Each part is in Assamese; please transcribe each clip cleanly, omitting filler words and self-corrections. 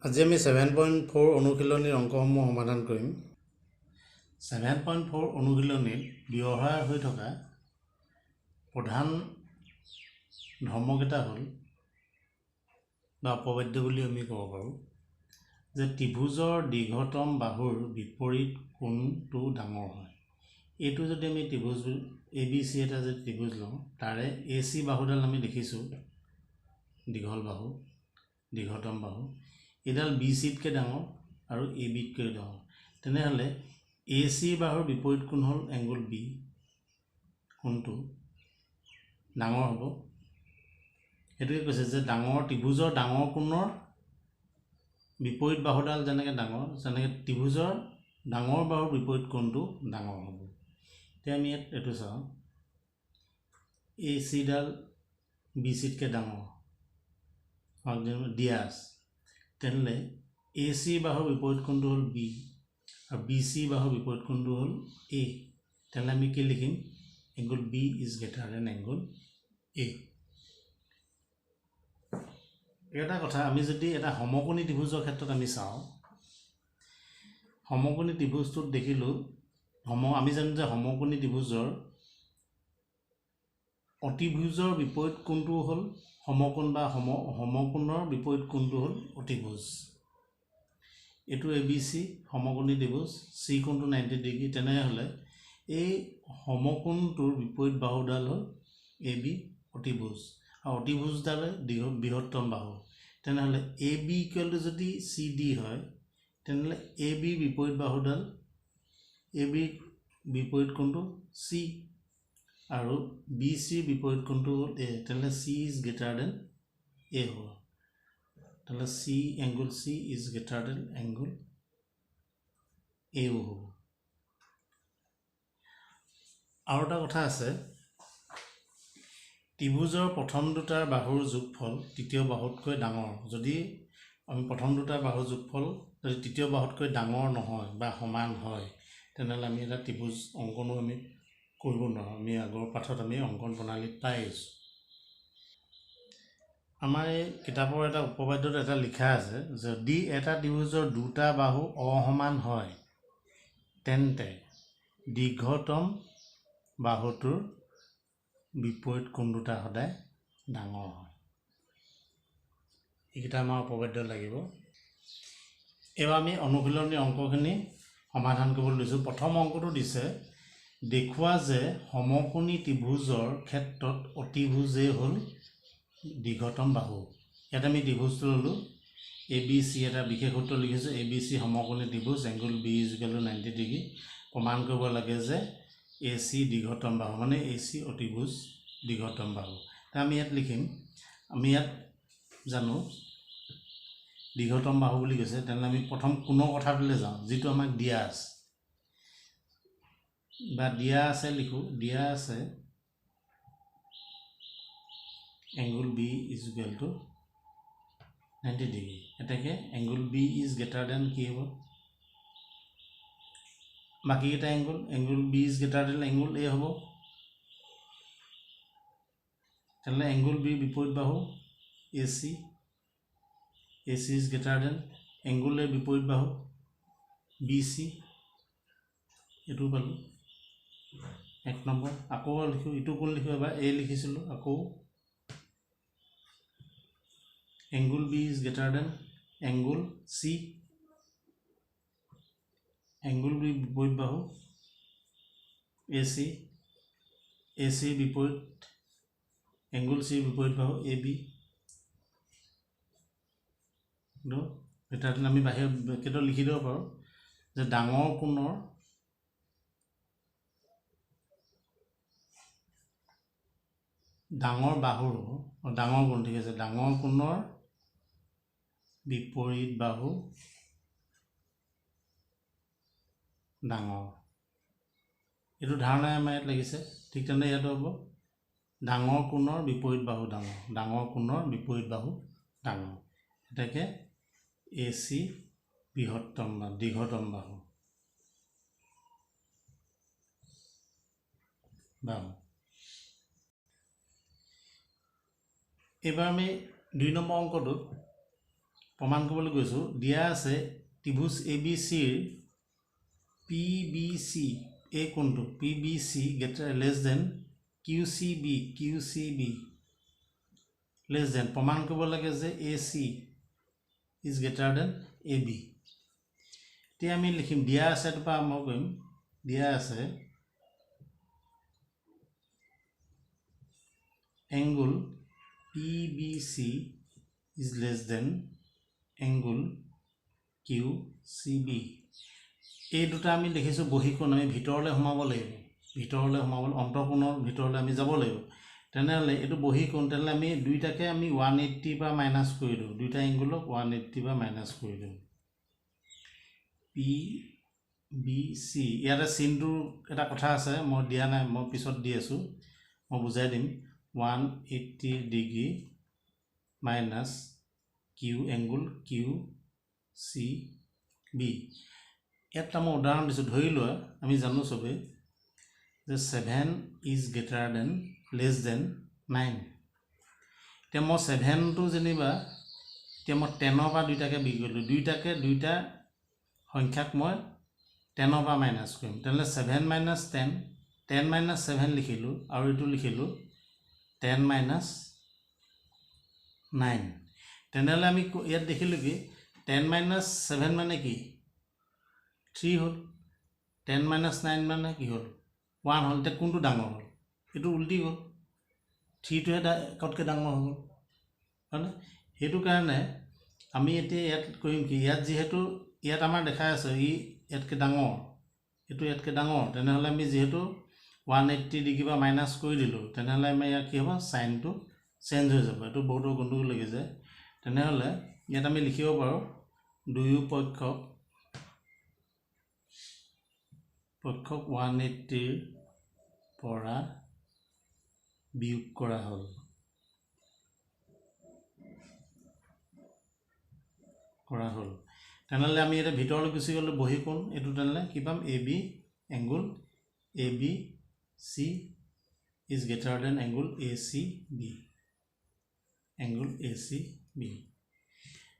আজি আমি 7.4 অনুশীলনীৰ অংকসমূহ সমাধান কৰিম। 7.4 অনুশীলনীত ব্যৱহাৰ হৈ থকা প্ৰধান ধৰ্মকেইটা হ'ল বা উপবাদ্য বুলি আমি ক'ব পাৰোঁ যে ত্ৰিভুজৰ দীৰ্ঘতম বাহুৰ বিপৰীত কোণটো ডাঙৰ হয়। এইটো যদি আমি ত্ৰিভুজ ABC এটা যদি ত্ৰিভুজ লওঁ, তাৰে AC বাহুডাল আমি দেখিছোঁ দীঘল বাহু, দীৰ্ঘতম বাহু, এইডাল BCতকৈ ডাঙৰ আৰু ABতকৈ ডাঙৰ। তেনেহ'লে AC বাহুৰ বিপৰীত কোণ হ'ল এংগুল B, কোণটো ডাঙৰ হ'ব। সেইটোকে কৈছে যে ডাঙৰ ত্ৰিভুজৰ ডাঙৰ কোণৰ বিপৰীত বাহুডাল যেনেকৈ ডাঙৰ, তেনেকৈ ত্ৰিভুজৰ ডাঙৰ বাহুৰ বিপৰীত কোণটো ডাঙৰ হ'ব। এতিয়া আমি ইয়াত এইটো চাওঁ, ACডাল BCতকৈ ডাঙৰ দিয়া আছে। তেনেহ'লে AC বাহুৰ বিপৰীত কোণটো হ'ল B আৰু BC বাহুৰ বিপৰীত কোণটো হ'ল A। তেনেহ'লে আমি কি লিখিম? Angle B is greater than angle A। এটা কথা, আমি যদি এটা সমকোণী ত্ৰিভুজৰ ক্ষেত্ৰত আমি চাওঁ, সমকোণী ত্ৰিভুজটোত দেখিলোঁ আমি জানো যে সমকোণী ত্ৰিভুজৰ অতিভুজৰ বিপৰীত কোণটো হ'ল সমকোণ বা সমকোণৰ বিপৰীত কোণটো হ'ল অতিভুজ। এইটো ABC সমকোণী ত্ৰিভুজ, C কোণটো 90 ডিগ্ৰী। তেনেহ'লে এই সমকোণটোৰ বিপৰীত বাহুডাল হ'ল AB অতিভুজ আৰু অতিভুজডাল বৃহত্তম বাহু। তেনেহ'লে AB ইকুৱেল টু যদি CD হয়, তেনেহ'লে AB বিপৰীত বাহুডাল AB বিপৰীত কোণটো C আৰু BC বিপৰীত কোণটো হ'ল A। তেনেহ'লে C is greater then A হ'ব। তাহলে angle C is greater than angle A হ'ব। আৰু এটা কথা আছে, ত্ৰিভুজৰ প্ৰথম দুটাৰ বাহুৰ যোগফল তৃতীয় বাহুতকৈ ডাঙৰ। যদি আমি প্ৰথম দুটা বাহুৰ যোগফল যদি তৃতীয় বাহুতকৈ ডাঙৰ নহয় বা সমান হয়, তেনেহ'লে আমি এটা ত্ৰিভুজ অংকনো আমি কৰিব নোৱাৰোঁ। আমি আগৰ পাঠত আমি অংকন প্ৰণালীত পাই আহিছোঁ। আমাৰ এই কিতাপৰ এটা উপবাদ্যত এটা লিখা আছে, যদি এটা ত্ৰিভুজৰ দুটা বাহু অসমান হয়, তেন্তে দীৰ্ঘতম বাহুটোৰ বিপৰীত কোণ দুটা সদায় ডাঙৰ হয়। এইকেইটা আমাৰ উপবাদ্য লাগিব। এইবাৰ আমি অনুশীলনীৰ অংকখিনি সমাধান কৰিবলৈ লৈছোঁ। প্ৰথম অংকটো দিছে, দেখুওৱা যে সমকোণী ত্ৰিভুজৰ ক্ষেত্ৰত অতিভুজেই হ'ল দীৰ্ঘতম বাহু। ইয়াত আমি ত্ৰিভুজটো ল'লোঁ ABC, এটা বিশেষ সূত্ৰ লিখিছোঁ, ABC সমকোণী ত্ৰিভুজ, angle B is equal to 90 degree. প্ৰমাণ কৰিব লাগে যে AC দীৰ্ঘতম বাহু, মানে AC অতিভুজ দীৰ্ঘতম বাহু। আমি ইয়াত লিখিম, আমি ইয়াত জানো দীৰ্ঘতম বাহু বুলি কৈছে। তেনেহ'লে আমি প্ৰথম কোণৰ কথাটোলৈ যাওঁ, যিটো আমাক দিয়া আছে বা দিয়া আছে লিখোঁ, দিয়া আছে angle B is equal to 90 degree. এতেকে angle B is greater than কি হ'ব? বাকীকেইটা angle B is greater than angle A হ'ব। তেনেহ'লে এংগুল B বিপৰীত বাহু AC is greater than angle A বিপৰীত বাহু BC। এইটো পালোঁ 1 নম্বৰ। আকৌ লিখোঁ, ইটো কোণ লিখোঁ, এবাৰ A লিখিছিলোঁ, আকৌ angle B is greater than angle C, angle B বিপৰীত বাহু AC বিপৰীত এংগুল C বিপৰীত বাহু AB। গ্ৰেটাৰ দেন আমি বাহিৰত কেইটা লিখি দিব পাৰোঁ যে ডাঙৰ কোণৰ ডাঙৰ বাহুৰ ডাঙৰ কোণ, ঠিক আছে, ডাঙৰ কোণৰ বিপৰীত বাহু ডাঙৰ। এইটো ধাৰণাই আমাৰ ইয়াত লাগিছে। ঠিক তেনে ইয়াতো হ'ব ডাঙৰ কোণৰ বিপৰীত বাহু ডাঙৰ, ডাঙৰ কোণৰ বিপৰীত বাহু ডাঙৰ। এতেকে AC বৃহত্তম বা দীৰ্ঘতম বাহু। এইবাৰ আমি 2 নম্বৰ অংকটোত প্ৰমাণ কৰিবলৈ গৈছোঁ দিয়া আছে ত্ৰিভুজ ABCৰ PBC এই কোণটো PBC less than QCB less than প্ৰমাণ কৰিব লাগে যে AC is greater than AB এতিয়া আমি লিখিম দিয়া আছে এটো পৰা আৰম্ভ কৰিম দিয়া আছে angle PBC is less than angle QCB এই দুটা আমি দেখিছো বহিকোণ আমি ভিতৰলৈ সোমাব লাগিব ভিতৰলৈ সোমাবলৈ অন্তঃকোণৰ ভিতৰলৈ আমি যাব লাগিব তেনেহলে এটো বহিকোণ তেনেহলে আমি দুইটাকে আমি 180 বা মাইনাস কৰি দিও দুইটা এংগলক 180 বা মাইনাস কৰি দিও PBC ইয়াতে চিনটো এটা কথা আছে মই দিয়া নাই মই পিছত দি আছো মই বুজাই দিম 180 degree minus Q angle QCB এটা মই উদাহৰণ দিছো ধৰি লোৱা আমি জানো সবে যে 7 is greater than less than 9 তে মই 7 টো যেনিবা তে মই 10 বা দুইটাকে বিয়োগ কৰিলো দুইটা সংখ্যাক মই 10 বা মাইনাস কৰিম তেনে 7 minus 10 10 minus 7 লিখিলো আৰু এটো লিখিলো 10 minus 9 তেনেহলে আমি ইয়াত দেখিলো কি 10 minus 7 মানে কি 3 হল 10 minus 9 মানে কি হল 1 হল তে কোনটো ডাঙৰ হল এটো উল্টি গল 3 টো কতকে ডাঙৰ হল মানে হেতু কাৰণে আমি এতে ইয়াত কৰিম কি ইয়াত যেহেতু ইয়াত আমাৰ দেখা আছে ই ইয়াতকে ডাঙৰ এটো ইয়াতকে ডাঙৰ তেনেহলে আমি যেহেতু 180 ডিগ্ৰী বা মাইনাস কৰি দিলো তেনেহলে আমি ইয়াত কি হ'ব সাইনটো চেঞ্জ হৈ যাব এটো বহুত গণ্ডগোল লাগি যায় তেনেহলে ইয়াত আমি লিখিব পাৰো দুয়ো পক্ষক 180 ৰ পৰা বিয়োগ কৰা হ'ল তেনেহলে আমি এটা ভিতৰলৈ গুছি গলো বহিকোণ এটো তেনেহলে কি পাম AB angle ABC is greater than angle ACB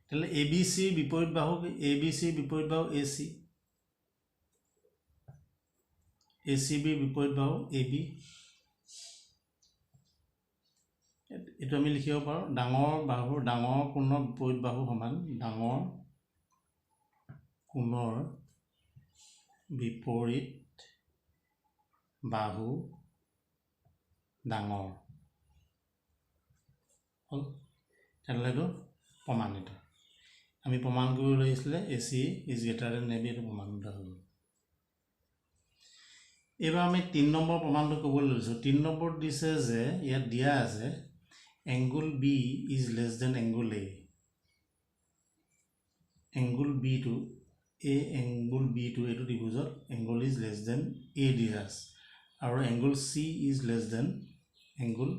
তাহলে ABC বিপরীত বাহু ABC বিপরীত বাহু ACB বিপরীত বাহু AB এটো আমি লিখিব পাৰো ডাঙৰ বাহুৰ ডাঙৰ কোণৰ বিপৰীত বাহু সমান ডাঙৰ কোণৰ বিপৰীত বাহু ডাঙৰ হল তেনেহলে প্ৰমাণিত আমি প্ৰমাণ কৰিব লাগিছিল AC is greater than AB এটো প্ৰমাণিত হ'ল এবাৰ আমি 3 নম্বৰ প্ৰমাণটো ক'বলৈ লৈছো 3 নম্বৰ দিছে যে ইয়াত দিয়া আছে angle B is less than angle A angle B to angle B to এটো ত্ৰিভুজত angle is less than A দিয়া আছে আৰু angle C is less than angle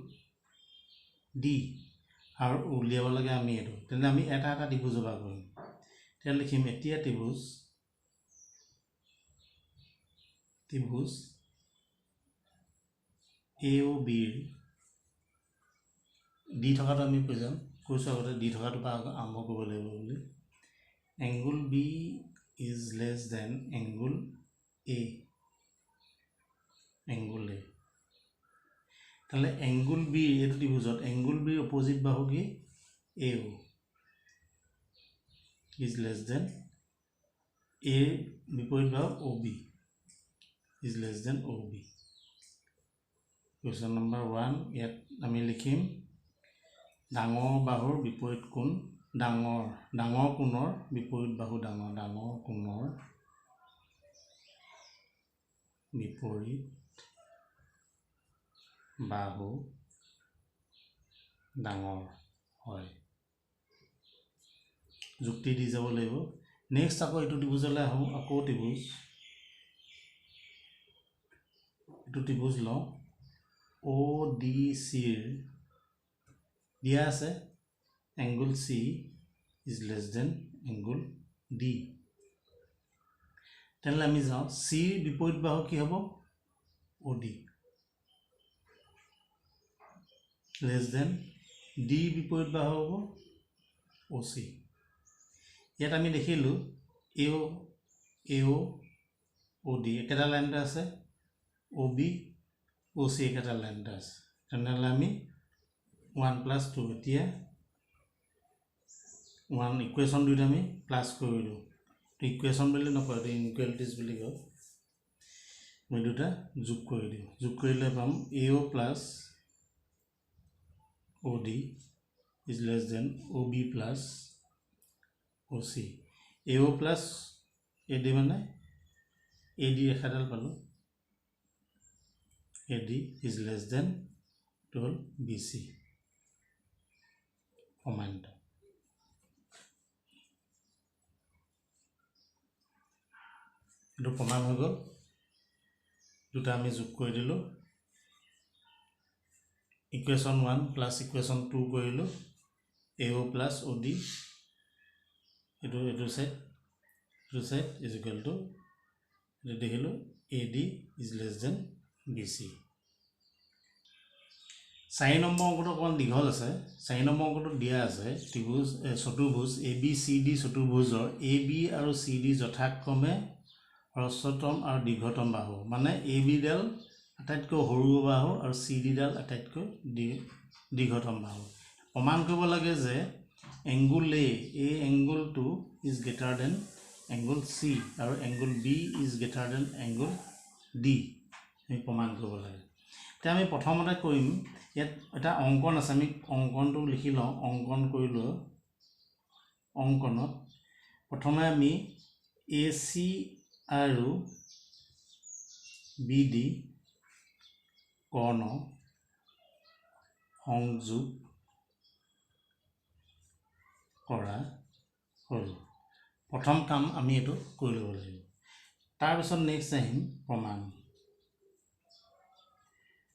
D আৰু উলিয়াব লাগে আমি এটো তেনে আমি এটা ত্ৰিভুজ বা কৰিম তেনে লিখিম এতিয়া ত্ৰিভুজ AOB দি থকাটো আমি বুজাম কৈছো আগতে দি থকাটো পা আৰম্ভ কৰিব লাগিব বুলি angle B is less than angle A তাহলে angle B এটো ত্রিভুজত angle B অপোজিট বাহু কি AO is less than A বিপরীত বাহু OB is less than OB question number 1 ইয়াত আমি লিখিম ডাঙৰ বাহুৰ বিপৰীত কোণ ডাঙৰ কোণৰ বিপৰীত বাহু ডাঙৰ কোণৰ বিপৰীত বাহু ডাঙৰ হয় যুক্তি দি যাব লাগিব নেক্সট আকৌ এটো ত্ৰিভুজলৈ আহো আকৌ ত্ৰিভুজ ল ODC দিয়া আছে angle C is less than angle D তেনেহলে আমি যাও C বিপৰীত বাহু কি হ'ব OD less than D বিপৰীত বাহু হ'ব OC ইয়াত আমি দেখিলোঁ AO OD একেটা লাইনতে আছে, OB OC একেটা লাইনতে আছে। তেনেহ'লে আমি 1+2 এতিয়া 1 ইকুৱেশ্যন দুইটা আমি প্লাছ কৰি দিওঁ। ইকুৱেশ্যন বুলি নকয়, এইটো ইনকুৱেলিটিজ বুলি কয়। মই দুটা যোগ কৰি দিওঁ, যোগ কৰিলে পাম AO plus OD is less than OB plus OC। AO plus AD মানে AD ৰেখাডাল পালোঁ, AD ইজ লেছ দেন এইটো হ'ল BC সমান্ত। এইটো প্ৰমাণ হৈ গ'ল, দুটা আমি যোগ কৰি দিলোঁ। ইকুৱেশ্যন 1 প্লাছ ইকুৱেশ্যন 2 কৰিলোঁ, AO প্লাছ OD এইটো চাইড ইজ ইকুৱেল টু এইটো দেখিলোঁ AD is less than BC। 4 number অংকটো অকণমান দীঘল আছে। 4 নম্বৰ অংকটো দিয়া আছে চতুৰ্ভুজ ABCD চতুৰ্ভুজৰ AB আৰু CD যথাক্ৰমে হ্ৰস্বতম আৰু দীৰ্ঘতম বাহু, মানে ABডাল আটাইতকৈ সৰু বাহু আৰু CDডাল আটাইতকৈ দীৰ্ঘতম বাহু। প্ৰমাণ কৰিব লাগে যে এংগুল এই এংগুলটো is greater than angle C আৰু angle B is greater than angle D। আমি প্ৰমাণ কৰিব লাগে। এতিয়া আমি প্ৰথমতে কৰিম, ইয়াত এটা অংকন আছে, আমি অংকনটো লিখি লওঁ। অংকন কৰিলোঁ, অংকনত প্ৰথমে আমি AC আৰু BD কৰ্ণ সংযোগ কৰা হ'ল। প্ৰথম কাম আমি এইটো কৰি ল'ব লাগিব। তাৰপিছত নেক্সট আহিম প্ৰমাণ।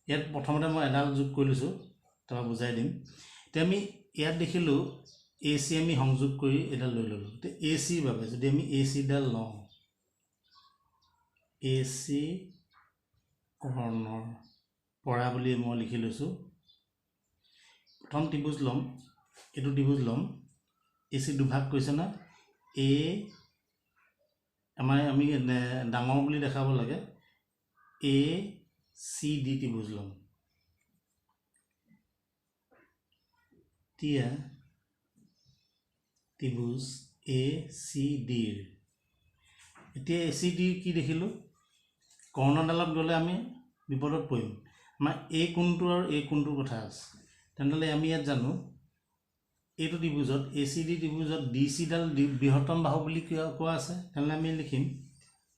ইয়াত প্ৰথমতে মই এডাল যোগ কৰি লৈছোঁ, তাৰপৰা বুজাই দিম। এতিয়া আমি ইয়াত দেখিলোঁ AC আমি সংযোগ কৰি এডাল লৈ ল'লোঁ। এতিয়া ACৰ বাবে যদি আমি ACডাল লওঁ, AC কৰ্ণৰ পৰা বুলি মই লিখি লৈছোঁ। প্ৰথম ত্ৰিভুজ ল'ম, এইটো ত্ৰিভুজ ল'ম। AC দুভাগ কৰিছে না, আমি ডাঙৰ বুলি দেখাব লাগে। ACD ত্ৰিভুজ ল'ম। এতিয়া ত্ৰিভুজ ACDৰ এতিয়া ACD কি দেখিলোঁ, কৰ্ণডালত গ'লে আমি বিপদত পৰিম। আমাৰ এই কোণটো আৰু এই কোণটোৰ কথা আছে। তেনেহ'লে আমি ইয়াত জানো এইটো ত্ৰিভুজত ACD ত্ৰিভুজত DCডাল বৃহত্তম বাহু বুলি কোৱা আছে। তেনেহ'লে আমি লিখিম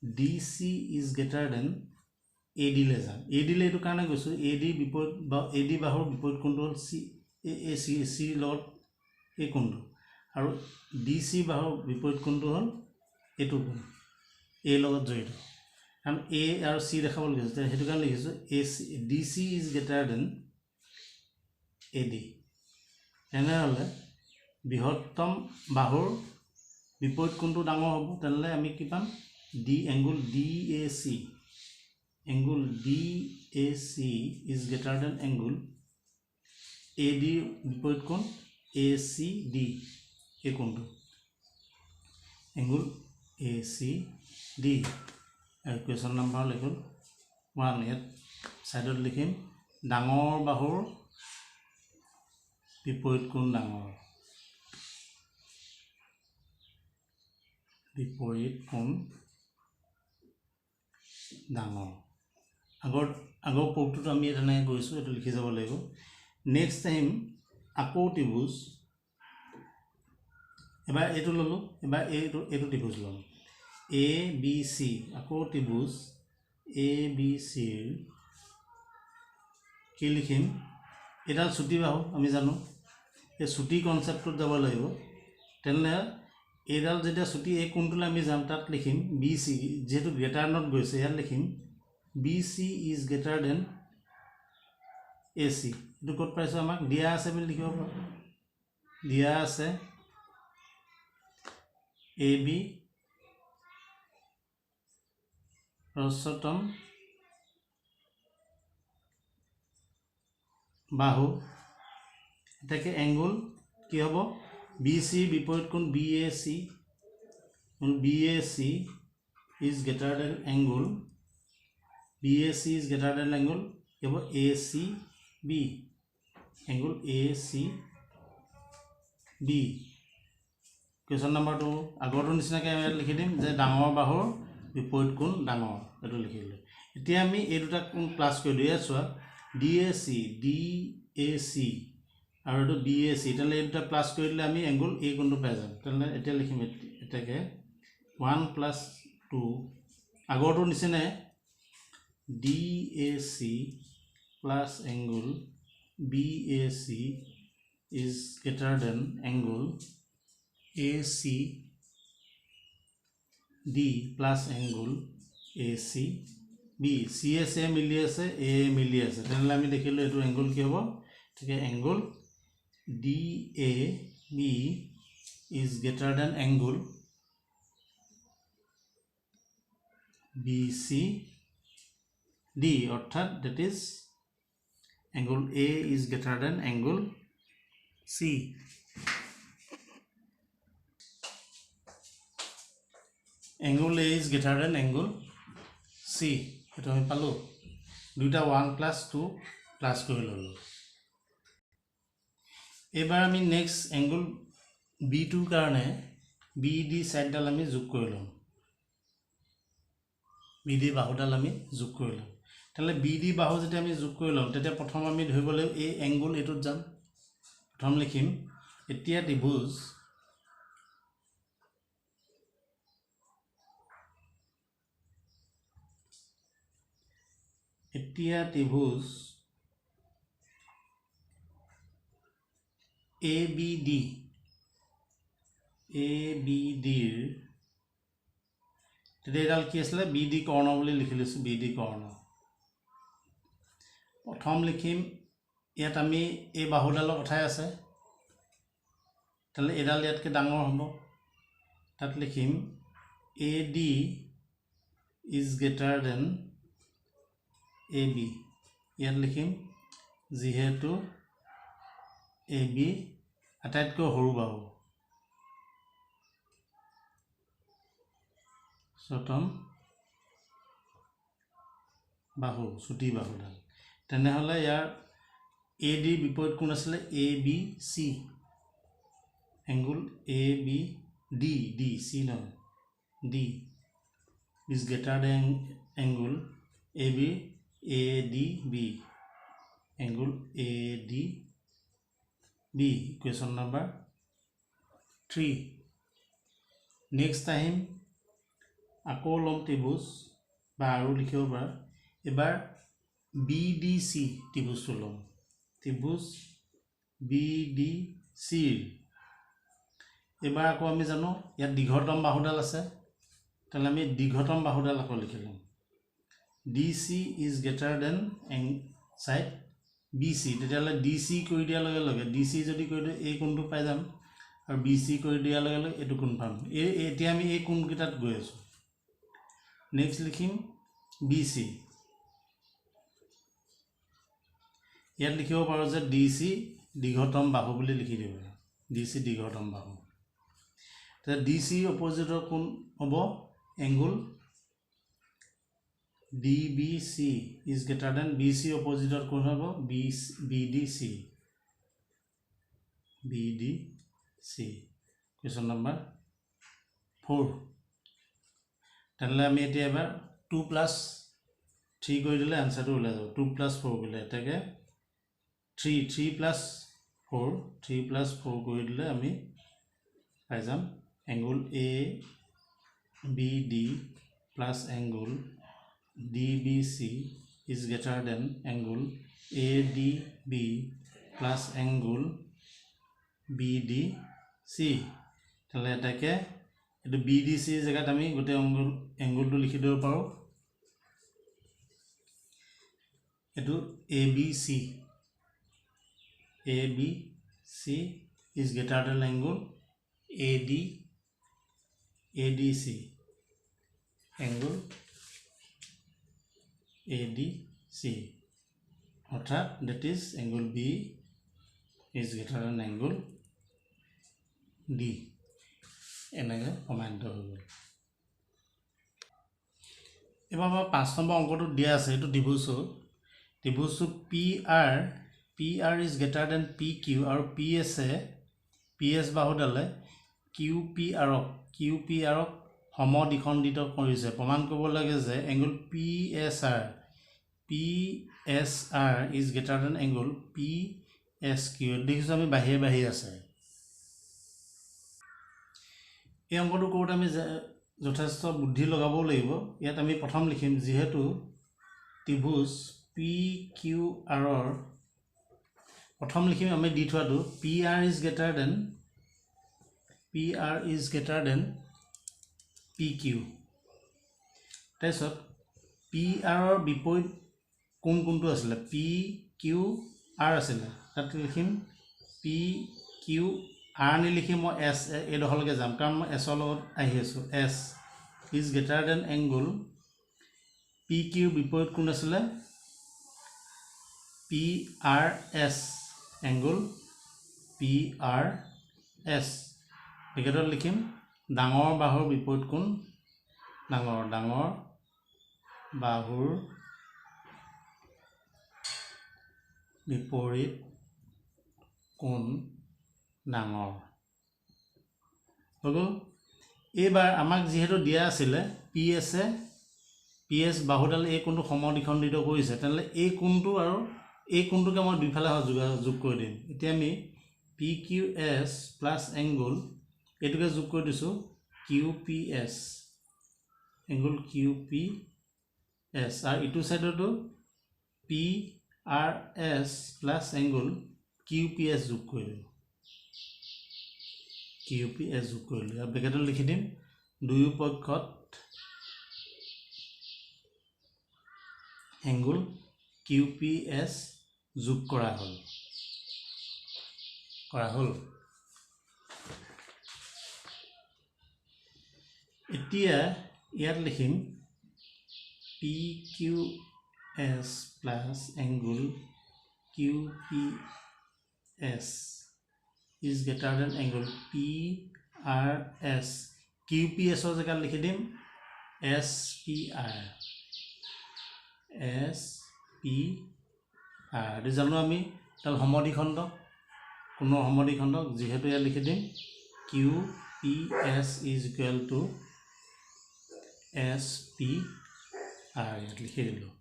DC is greater then AD লৈ যাম। AD লৈ এইটো কাৰণে গৈছোঁ, AD বাহুৰ বিপৰীত কোণটো হ'ল C লগত এই কোণটো, আৰু DC বাহুৰ বিপৰীত কোণটো হ'ল এইটো কোণ, A লগত জড়িত। কাৰণ A আৰু C দেখাবলৈ গৈছোঁ, সেইটো কাৰণে লিখিছোঁ DC is greater then AD। তেনেহ'লে বৃহত্তম বাহুৰ বিপৰীত কোণটো ডাঙৰ হ'ব। তেনেহ'লে আমি কি পাম, angle DAC is greater than angle AD বিপৰীত কোণ ACD, এই কোণটো এংগুল ACD। ইকুৱেশ্যন নম্বৰ লিখিম 1। ইয়াত ছাইডত লিখিম ডাঙৰ বাহুৰ বিপৰীত কোণ ডাঙৰ, বিপৰীত কোণ ডাঙৰ। আগৰ প্ৰক্ৰিয়াটো আমি তেনেকৈ কৰিছোঁ, এইটো লিখি যাব লাগিব। নেক্সট আহিম আকৌ ত্ৰিভুজ। এবাৰ এইটো ল'লোঁ, এবাৰ এইটো ত্ৰিভুজ ল'ম ABC। আকৌ ত্ৰিভুজ ABCৰ কি লিখিম, এইডাল চুটি বাহু আমি জানো, এই চুটি কনচেপ্টটোত যাব লাগিব। তেনেহ'লে এইডাল যেতিয়া চুটি এই কোণটোলৈ আমি যাম, তাত লিখিম BC, যিহেতু গ্ৰেটাৰনত গৈছে ইয়াত লিখিম BC is greater then AC। এইটো ক'ত পাইছোঁ, আমাক দিয়া আছে বুলি লিখিব পাৰোঁ। দিয়া আছে AB হ্ৰস্বতম বাহু, এটাকে এংগুল কি হ'ব BC বিপৰীত কোণ BAC BAC is greater than angle BAC is greater than angle ACB angle ACB question number 2 আগৰটো নিচিনাকৈ আমি লিখি দিম যে ডাঙৰ বাহুৰ বিপৰীত কোণ ডাঙৰ এটো লিখিলে এতিয়া আমি এই দুটা কোণ প্লাস কৰি দিয়া চোৱা DAC আৰু এটো BAC তেলে এই দুটা প্লাস কৰি দিলে আমি এংগল A কোণটো পাই যাম তেলে এতিয়া লিখিম এটাকে 1 plus 2 আগৰটো নিচিনা DAC plus angle BAC is greater than angle ACD plus angle ACB CSA মিলি আছে A মিলি আছে তেনে আমি দেখিলো এটো এংগল কি হ'ব ঠিক আছে angle DAB is greater than angle BCD অর্থাৎ that is angle A is greater than angle C angle A is greater than angle C এটো আমি পালো দুটা 1 plus 2 প্লাস কৰি ললো এবাৰ আমি নেক্সট এংগল B2 কাৰণে BD সাইডডাল আমি যোগ কৰি লম BD বাহুডাল আমি যোগ কৰি লম তাহলে BD বাহু যেতিয়া আমি যোগ কৰি লম তেতিয়া প্ৰথম আমি ধৰিবলৈ এই এংগল এটোত যাম প্ৰথম লিখিম এতিয়া ত্ৰিভুজ ABD তেতিয়াল কি আছিল BD কৰ্ণ বুলি লিখিলৈছো BD কৰ্ণ প্ৰথম লিখিম ইয়াত আমি এই বাহুডালৰ কথাই আছে তাহলে এডাল ইয়াতকে ডাঙৰ হ'ব তাত লিখিম AD is greater than AB ইয়াত লিখিম যিহেতু AB আটাইতকৈ সৰু বাহু সতম বাহু ছুটি বাহুডাল তেনে হলে ইয়াৰ AD বিপৰীত কোণ আছিল ABC angle ABD C নহয় D is greater than angle ADB angle ADB question number 3 next time আকৌ লম ত্ৰিভুজ বা আৰু লিখিব পাৰা এবাৰ BDC ত্ৰিভুজ লম ত্ৰিভুজ BDC এবাৰ আকৌ আমি জানো ইয়াত দীঘতম বাহুডাল আছে তাহলে আমি দীঘতম বাহুডাল আকৌ লিখিলাম DC is greater than side BC তেতিয়ালে DC কৰি দিয়া লগে লগে DC যদি কৰি দিও এই কোণটো পাই যাম আৰু BC কৰি দিয়া লগে লগে এটো কোণ পাম এতিয়া আমি এই কোণ কিটাত গৈ আছো নেক্সট লিখিম BC ইয়াত লিখিব পাৰো যে DC দীঘতম বাহু বুলি লিখি দিব DC দীঘতম বাহু তে DC অপজিটৰ কোণ হ'ব angle DBC is greater than BC opposite কোণ হ'ব BDC question number 4 তাহলে আমি এতিয়া এবাৰ 2 plus 3 কৰি দিলে আনসাৰটো ওলাই যাব 2 plus 4 কৰিলে এটাকে 3 plus 4 কৰি দিলে আমি পাই যাম angle ABD plus angle DBC is greater than angle ADB plus angle BDC তাহলে এটাকে এটো BDC জায়গাত আমি গোটে এংগলটো লিখি দিব পাৰো এটো ABC is greater than angle ADC angle ADC অর্থাৎ that is angle B is greater than angle D এনেকৈ প্ৰমাণিত হৈ গ'ল। এবাৰ আমাৰ 5 নম্বৰ অংকটো দিয়া আছে, এইটো ত্ৰিভুজটো P R is greater than P Q আৰু পি এছ বাহুডালে কিউ পি আৰক সমদ্বিখণ্ডিত কৰিছে। প্ৰমাণ কৰিব লাগে যে angle P S R is greater than angle P S Q. দেখিছোঁ আমি বাহিৰে আছে। এই অংকটো কৰোঁতে আমি যথেষ্ট বুদ্ধি লগাবও লাগিব। ইয়াত আমি প্ৰথম লিখিম, যিহেতু ত্ৰিভুজ পি কিউ আৰৰ প্ৰথম লিখিম আমি দি থোৱাটো p R is greater than P q. তাৰপিছত পি আৰৰ বিপৰীত কোনটো আছিলে, পি কিউ আৰ আছিলে, তাত লিখিম পি কিউ আৰ নিলিখি মই এছ এইডোখৰলৈকে যাম, কাৰণ মই এছৰ লগত আহি আছোঁ। S is greater than angle P কিউৰ বিপৰীত কোন আছিলে, P R S, angle P R S. ব্ৰেকেটত লিখিম ডাঙৰ বাহুৰ বিপৰীত কোণ, ডাঙৰ বাহুৰ বিপৰীত কোণ ডাঙৰ হৈ গ'ল। এইবাৰ আমাক যিহেতু দিয়া আছিলে পি এছ বাহুডালে এই কোণটো সমদ্বিখণ্ডিত কৰিছে, তেনেহ'লে এই কোণটো আৰু এই কোণটোকে মই দুইফালে যোগ কৰি দিম। এতিয়া আমি P Q S plus angle এইটোকে যোগ কৰি দিছোঁ Q P S, angle Q P S, আৰু ইটো ছাইডতো P R S plus angle Q P S যোগ কৰি দিওঁ, আৰু ব্ৰেকেটত লিখি দিম দুয়ো পক্ষত এংগুল কিউ পি এছ যোগ কৰা হ'ল। এতিয়া ইয়াত লিখিম P Q S plus angle Q P S is greater than angle P R S. Q P এছৰ জেগাত লিখি দিম এছ পি আৰ, এইটো জানো আমি তাৰ সমদ্বিখণ্ড, কোণৰ সমদ্বিখণ্ড, যিহেতু ইয়াত লিখি দিম Q P S is equal to S P R, ইয়াত লিখি দিলোঁ।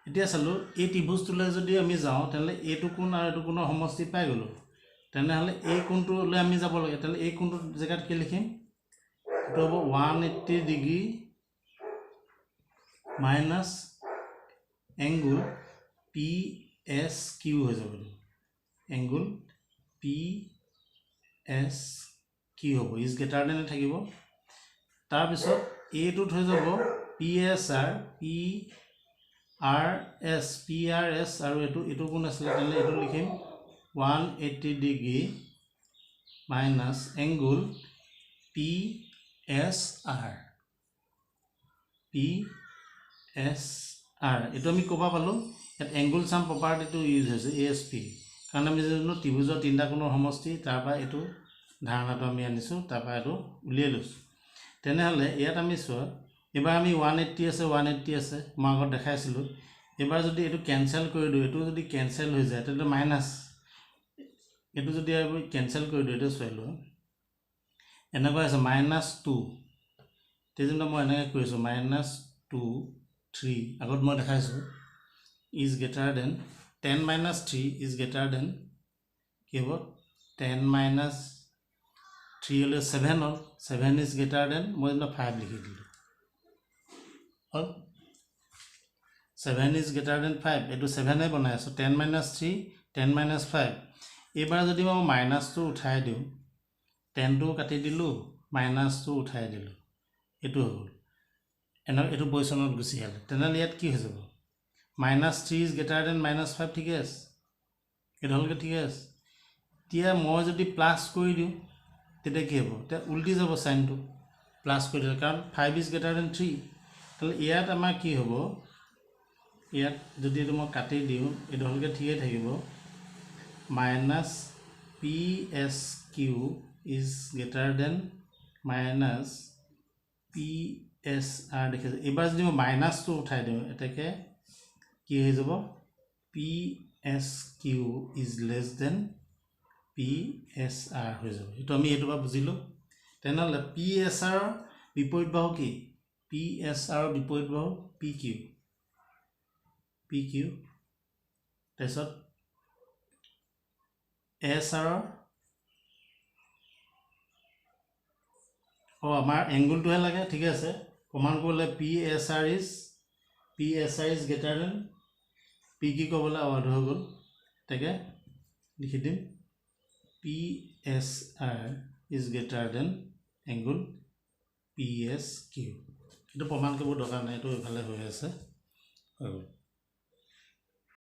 এতিয়া চালোঁ এই ত্ৰিভুজটোলৈ যদি আমি যাওঁ তেনেহ'লে এইটো কোণ আৰু এইটো কোণৰ সমষ্টি পাই গ'লোঁ। তেনেহ'লে এই কোণটোলৈ আমি যাব লাগে, তেনেহ'লে এই কোণটোৰ জেগাত কি লিখিম, এইটো হ'ব 180 degree minus angle P S Q হৈ যাব, এংগুল পি এছ কিউ হ'ব, ইজ গ্ৰেটাৰ দেন থাকিব। তাৰপিছত এইটোত হৈ যাব পি আৰ এছ আৰু এইটো কোণ আছিলে, তেনেহ'লে এইটো লিখিম 180 degree minus angle P S R, এইটো আমি ক'ব পালোঁ, ইয়াত এংগুল চাম প্ৰপাৰ্টিটো ইউজ হৈছে ASP, কাৰণ আমি জানো ত্ৰিভুজৰ তিনিটা কোণৰ সমষ্টি, তাৰপৰা এইটো ধাৰণাটো আমি আনিছোঁ, তাৰপৰা এইটো উলিয়াই লৈছোঁ। তেনেহ'লে ইয়াত আমি চোৱা, এইবাৰ আমি 180 আছে মই আগত দেখাইছিলোঁ। এইবাৰ যদি এইটো কেঞ্চেল কৰি দিওঁ, এইটো যদি কেঞ্চেল হৈ যায় তেতিয়াহ'লে মাইনাছ, এইটো যদি আমি কেঞ্চেল কৰি দিওঁ, এইটো চাই লোৱা এনেকুৱা আছে -2, তেতিয়া মই এনেকৈ কৰিছোঁ -2 3, আগত মই দেখাইছোঁ is greater then 10 - 3 is greater than কি হ'ব, 10 - 3 হ'লে 7 হ'ল, 7 ইজ গ্ৰেটাৰ দেন মই 5 লিখি দিলোঁ, হ'ল 7 ইজ গ্ৰেটাৰ দেন 5, এইটো 7এ বনাই আছোঁ, 10 - 3 10 - 5। এইবাৰ যদি মই মাইনাছটো উঠাই দিওঁ, 10টো কাটি দিলোঁ, মাইনাছটো উঠাই দিলোঁ, এইটো হৈ গ'ল, এইটো পজিশ্যনত গুচি আহিলে। তেনেহ'লে ইয়াত কি হৈ যাব, -3 ইজ গ্ৰেটাৰ দেন -5, ঠিকে আছে, এইডোখৰলৈকে ঠিকে আছে। এতিয়া মই যদি প্লাছ কৰি দিওঁ তেতিয়া কি হ'ব, এতিয়া উল্টি যাব চাইনটো, প্লাছ কৰি দিলে, কাৰণ 5 ইজ গ্ৰেটাৰ দেন 3। তাহলে ইয়াত আমাৰ কি হ'ব, ইয়াত যদি এইটো মই কাটি দিওঁ, এইডোখৰলৈকে ঠিকেই থাকিব, -PSQ is greater then minus P S R দেখিছে। এইবাৰ যদি মই মাইনাছটো উঠাই দিওঁ এতেকে কি হৈ যাব P S Q is less than P S R হৈ যাব। এইটো আমি এইটো পৰা বুজিলোঁ। তেনেহ'লে পি এছ আৰৰ বিপৰীত বাহু কি পি এছ আৰৰ বিপৰীত বাহু পি কিউ তাৰপিছত এছ আৰৰ আমাৰ এংগুলটোহে লাগে ঠিকে আছে। প্ৰমাণ কৰিলে P S R is greater than P কি ক'বলৈ অৰ্ধ হৈ গ'ল। তাকে লিখি দিম P S R is greater than angle P S Q. এইটো প্ৰমাণ কৰিব দৰকাৰ নাই, এইটো এইফালে হৈ আছে হৈ গ'ল।